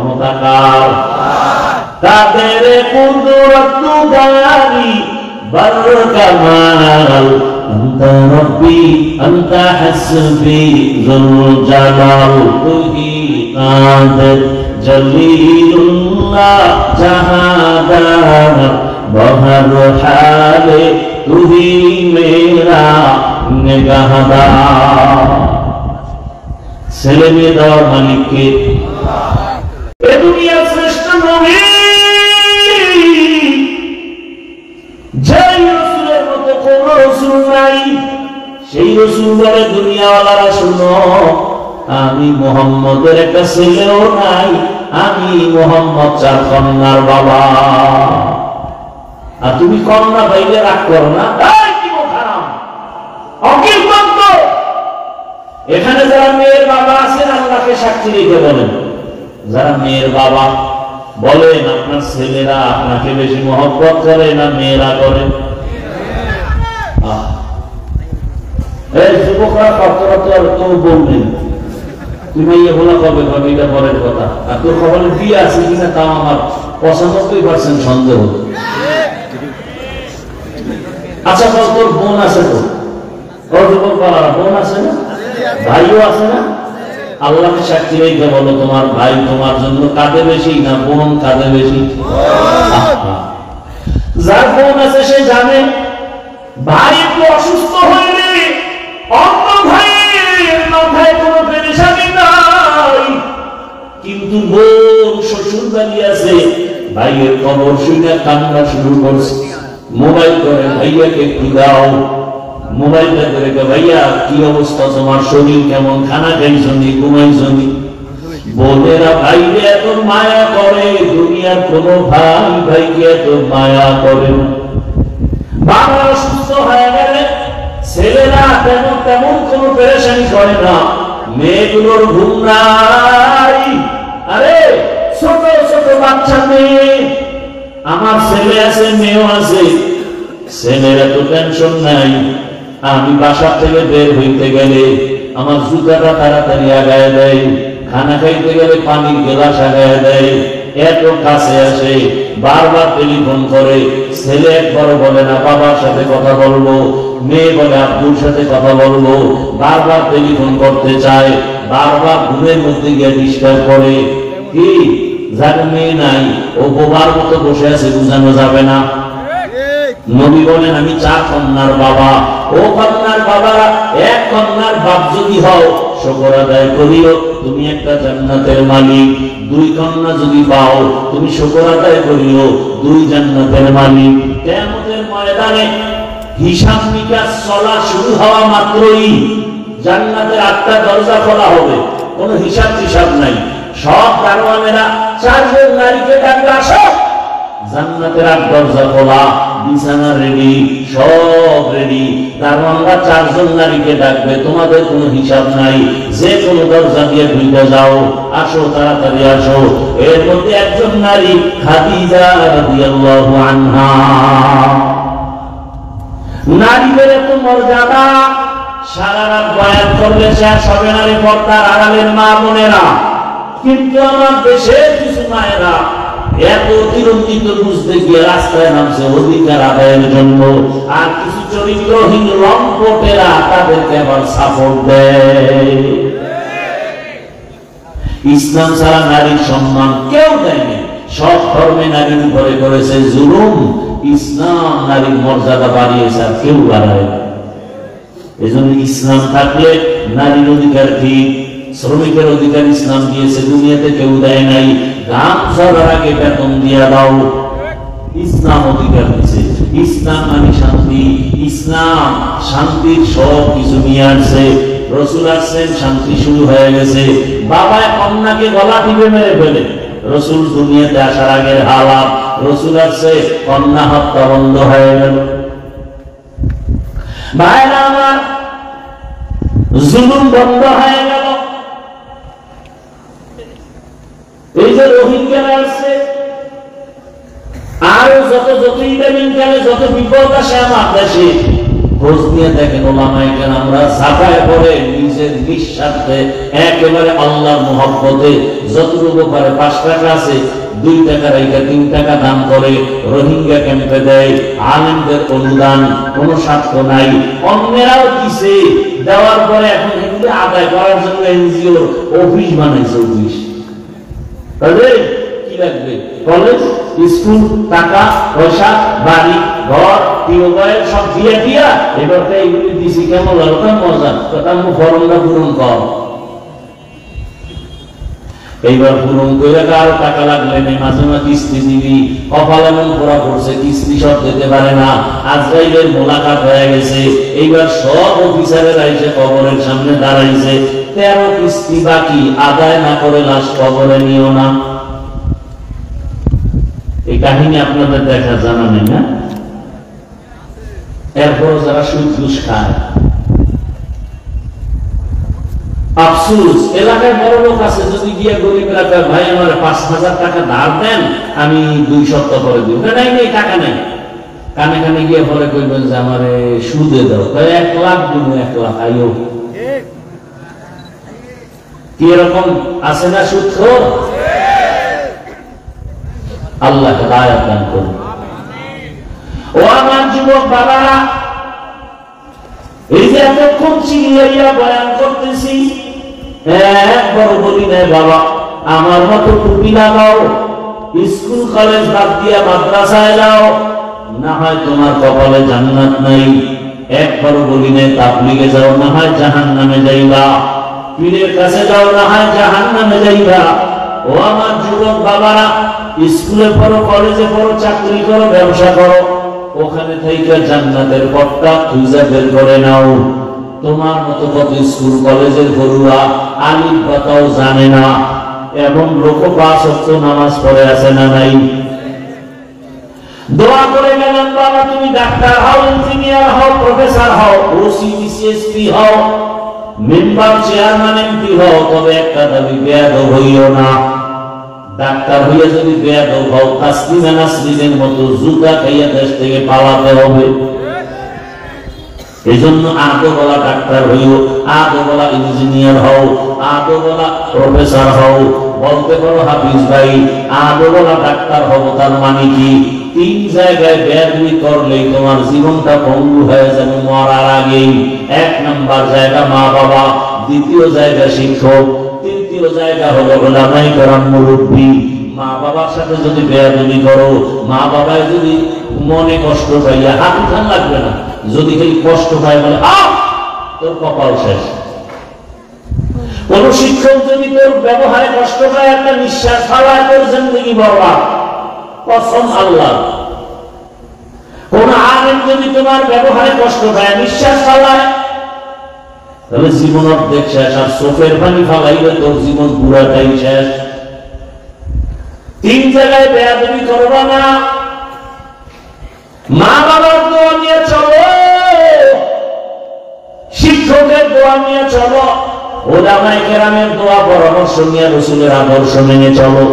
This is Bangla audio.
ক্ষমতাকার, তাদের কুদরত দারি বর কামাল, আনতা রব্বি আনতা হাসবি যুল জালাল, তুহি কাদের জলিলুল্লাহ জাহাদার, বহর হালে তুহি মেরা নিগাহদার। ছেলে মেয়ে দেওয়ার মালিককে, এ দুনিয়ার শ্রেষ্ঠ নবী যেই রাসূলের মতো কোন রাসূল নাই। সেই রাসূল বলে, দুনিয়াওয়ালারা শুনো, আমি মুহাম্মদের একটা ছেলেও নাই, আমি মুহাম্মদ 4 কন্যার বাবা। আর তুমি কন্যা পাইলে রাগ করো না, কি হারাম অকিল বন্ধ। এখানে যারা মেয়ের বাবা আছেন আল্লাহকে সাক্ষী রেখে বলেন, যারা মেয়ের বাবা বলেন আপনার ছেলেরা আপনাকে বেশি মহব্বত করে না মেয়েরা করে? এই যুবকরা কতটা তো বলবেন, তুমি ইয়ে বলা কবে কবে, এটা পরের কথা। আর তোর খবরে বিয়ে আছে কিনা তাও আমার 95% সন্দেহ। আচ্ছা বল, তোর বোন আছে তো? ওর যুবক বলার বোন আছে না, ভাইও আছে না? আল্লাহকে সাক্ষী রেখে বলো, তোমার ভাই তোমার জন্য কাঁদে বেশি না বোন কাঁদে বেশি? যার বোন আছে সে জানে ভাই একটু অসুস্থ হইলে অন্য ভাইয়ের মাথায় কোনো পেরেশানি নাই, কিন্তু বোন শ্বশুর বাড়ি আছে, ভাইয়ের খবর শুনে কান্না শুরু করছে, মোবাইল করে ভাইয়াকে একটু দাও, মোবাইলটা করে ভাইয়া কি অবস্থা, তোমার শরীর কেমন, খানা খাইছনি, ঘুমাইছনি? বোনেরা ভাইকে এত মায়া করে, দুনিয়ার কোন ভাই ভাইকে এত মায়া করে না। বাবা অসুস্থ হয়ে গেলে ছেলেরা তেমন তেমন কোন পেরেশানি করে না, মেয়েগুলোর ঘুম নাই। আরে ছোট ছোট বাচ্চা মেয়ে, আমার ছেলে আছে মেয়েও আছে, ছেলের এত টেনশন নাই। আমি বাসা থেকে বের হইতে গেলে আমার জুতাটা তাড়াতাড়ি আগায় দেয়, খানা খাইতে গেলে পানির গ্লাস আগায় দেয়, এত কাছে আসে, বারবার টেলিফোন করে। ছেলে একবার বলে না বাবার সাথে কথা বলবো, মেয়ে বলে আব্বুর সাথে কথা বলবো, বারবার টেলিফোন করতে চায়, বারবার ঘুমের মধ্যে গিয়ে ডিস্টার্ব করে। কি যার মেয়ে নাই ও বোবার মতো বসে আছে, বুঝানো যাবে না। নবী বলেন আমি 4 কন্যার বাবা। ও কন্যার বাবারা, এক কন্যার বাপ যদি হও শুকর আদায় করিও, তুমি একটা জান্নাতের মালিক। 2 কন্যা যদি পাও তুমি শুকর আদায় করিও, 2 জান্নাতের মালিক। কিয়ামতের ময়দানে হিসাব নিকাশ চলা শুরু হওয়া মাত্রই জান্নাতের 8টা দরজা খোলা হবে, কোনো হিসাব টিসাব নাই। সব দারোয়ানেরা 4 জন নারীকে ডাকবে, আসো। জান্নাতের 8 দরজা খোলা, বিছানা রেডি, সব রেডি। দারোয়ানরা 4 জন নারীকে ডাকবে, তোমাদের কোনো হিসাব নাই, যে কোনো দরজা দিয়ে ঢুকে যাও, আসো তাড়াতাড়ি আসো। এর মধ্যে একজন নারী খাদিজা রাদিয়াল্লাহু আনহা। নারীদের এত মর্যাদা, সারা রাত বয়ান করলে শেষ হবে না রে পর্দার আড়ালের মা বোনেরা। কিন্তু আমার দেশের কিছু মায়েরা এত অতিরঞ্জিত বুঝতে গিয়ে রাস্তায় নামছে অধিকার আদায়ের জন্য, আর কিছু চরিত্রহীন লম্পটেরা তাদেরকে আবার সাপোর্ট দেয়। ইসলাম ছাড়া নারীর সম্মান কেউ দেয়নি, সব ধর্মে নারীর উপরে করেছে জুলুম। ইসলাম নারীর মর্যাদা বাড়িয়েছে, আর কেউ বাড়ায় না। এজন্য ইসলাম থাকলে নারীর অধিকার ঠিক, শ্রমিকের অধিকার ইসলাম দিয়েছে, দুনিয়াতে কেউ দেয় নাই। গান সবার আগে বেতন দিয়ে দাও, ইসলাম অধিকার দিয়েছে। ইসলাম মানে শান্তি, ইসলাম শান্তির সব কিছু নিয়ে আসছে। রসুল আসছেন, শান্তি শুরু হয়ে গেছে। বাবা কন্যাকে গলা টিপে মেরে ফেলে, রসুল দুনিয়াতে আসার আগের হালাত। রসুল আসছে, কন্যা হত্যা বন্ধ হয়ে গেল। ভাইরা আমার, জুলুম বন্ধ হয়ে গেল। এই যে রোহিঙ্গারা আসছে, আর যত ইদানিং কালে যত বিপদ আসে আমার দেশে, খোঁজ নিয়ে দেখেন ওলামায়ে কেরামরা ছাপায় পড়ে নিজে নিজের নিঃস্বার্থে একেবারে আল্লাহর মহব্বতে যতটুকু পারে 5 টাকা আছে 2 টাকা রাইখা 3 টাকা দান করে রোহিঙ্গা ক্যাম্পে দেয়, আলেমদের অনুদান, কোনো স্বার্থ নাই। অন্যেরাও দিছে, দেওয়ার পরে এখন এগুলি আদায় করার জন্য এনজিওর অফিস বানাইছে। অফিস তাদের কি লাগবে? কলেজ, স্কুল, টাকা পয়সা, বাড়ি ঘর, টিউবওয়েল সব দিয়ে দিয়া এবার এইগুলি দিছি। কেমন লাগতো? মজা। ফর্মটা পূরণ কর। এইবার পূরণ করে আরো টাকা লাগলে নেই, মাঝে মাঝে কিস্তি দিবি। কপাল এমন পোড়া পড়ছে, কিস্তি সব দিতে পারে না। আজরাইলের মোলাকাত হয়ে গেছে। এইবার সব অফিসারেরা এসে কবরের সামনে দাঁড়াইছে। 13 কিস্তি বাকি, আদায় না করে লাশ কবরে নিও না। এই কাহিনী আপনাদের দেখা জানা নেই না? এরপর যারা সুদ ঘুষ খায়, আফসোস, এলাকায় বড় লোক আছে, যদি গিয়ে গরিব এলাকায় ভাই আমার 5,000 টাকা ধার দেন, আমি 2 সপ্তাহ পরে দিব। নাই নেই, টাকা নেই। কানে কানে গিয়ে পরে কইবেন যে আমার সুদে দাও, 1 লাখ দিব, 1 লাখ আইও। কি এরকম আছে না সুদখোর? আল্লাহ হেদায়েত দান করুন। ও আমার যুবক বাবারা, এই যে এতক্ষণ চিল্লাইয়া বয়ান করতেছি, একবার বলি না বাবা আমার মতো টুপি লাগাও, স্কুল কলেজ বাদ দিয়া মাদ্রাসায় যাও, না হয় তোমার কপালে জান্নাত নাই। একবার বলি না তাবলীগে যাও, না হয় জাহান্নামে যাইবা। পীরের কাছে যাও, না হয় জাহান্নামে যাইবা। ও আমার যুবক বাবারা, স্কুলে পড়ো, কলেজে পড়ো, চাকরি করো, ব্যবসা করো, ওখানে থেকে জান্নাতের পথটা খুঁজে বের করে নাও। তোমার মতো কত স্কুল কলেজের পড়ুয়া আলিফ বাতাও জানে না, এবং লোক 5 ওয়াক্ত নামাজ পড়ে আছে না নাই? দোয়া করে গেলাম বাবা তুমি ডাক্তার হও, ইঞ্জিনিয়ার হও, প্রফেসর হও, ওসি বিসিএসপি হও, মেম্বার চেয়ারম্যান এমপি হও, তবে একটা দাবি বেয়াদব হইও না। ডাক্তার হইয়া যদি বেয়াদব হও, তাসলিমা নাসরিনের মতো জুতা খাইয়া দেশ থেকে পালাতে হবে। এই জন্য আদবলা ডাক্তার হইও, আদবলা ইঞ্জিনিয়ার হও, আদবলা প্রফেসর হও। বলতে পারো হাফিজ ভাই আদবলা ডাক্তার হব, তার মানে কি? 3 জায়গায় বেয়াদবি করলেই তোমার জীবনটা ভঙ্গুর হয়ে যাবে মরার আগেই। 1 নাম্বার জায়গা মা বাবা, 2য় জায়গা শিক্ষক, 3য় জায়গা হলো ওলামায়ে কেরাম মুরব্বী। মা বাবার সাথে যদি বেয়াদবি করো, মা বাবায় যদি মনে কষ্ট পাইয়া, হাত উঠান লাগবে না, যদি খালি কষ্ট পায় বলে তোর কপাল শেষ। কোন শিক্ষক যদি তোর ব্যবহারে কষ্ট পায়, একটা নিঃশ্বাস ফালায়, তোর জিন্দেগি বরবাদ, কসম আল্লাহ। কোন আলেম যদি তোমার ব্যবহারে কষ্ট পায়, নিঃশ্বাস ফালায়, তাহলে জীবন অর্ধেক শেষ। আর চোখের পানি ফালাইলে তোর জীবন পুরাটাই শেষ। 3 জায়গায় বেয়াদবি করবা না। মা বাবার দোয়া নিয়ে চলো, শিক্ষকের দোয়া নিয়ে চলো, ওলামায়ে কেরামের দোয়া পরামর্শ নিয়ে রাসূলের আদর্শ মেনে চলো।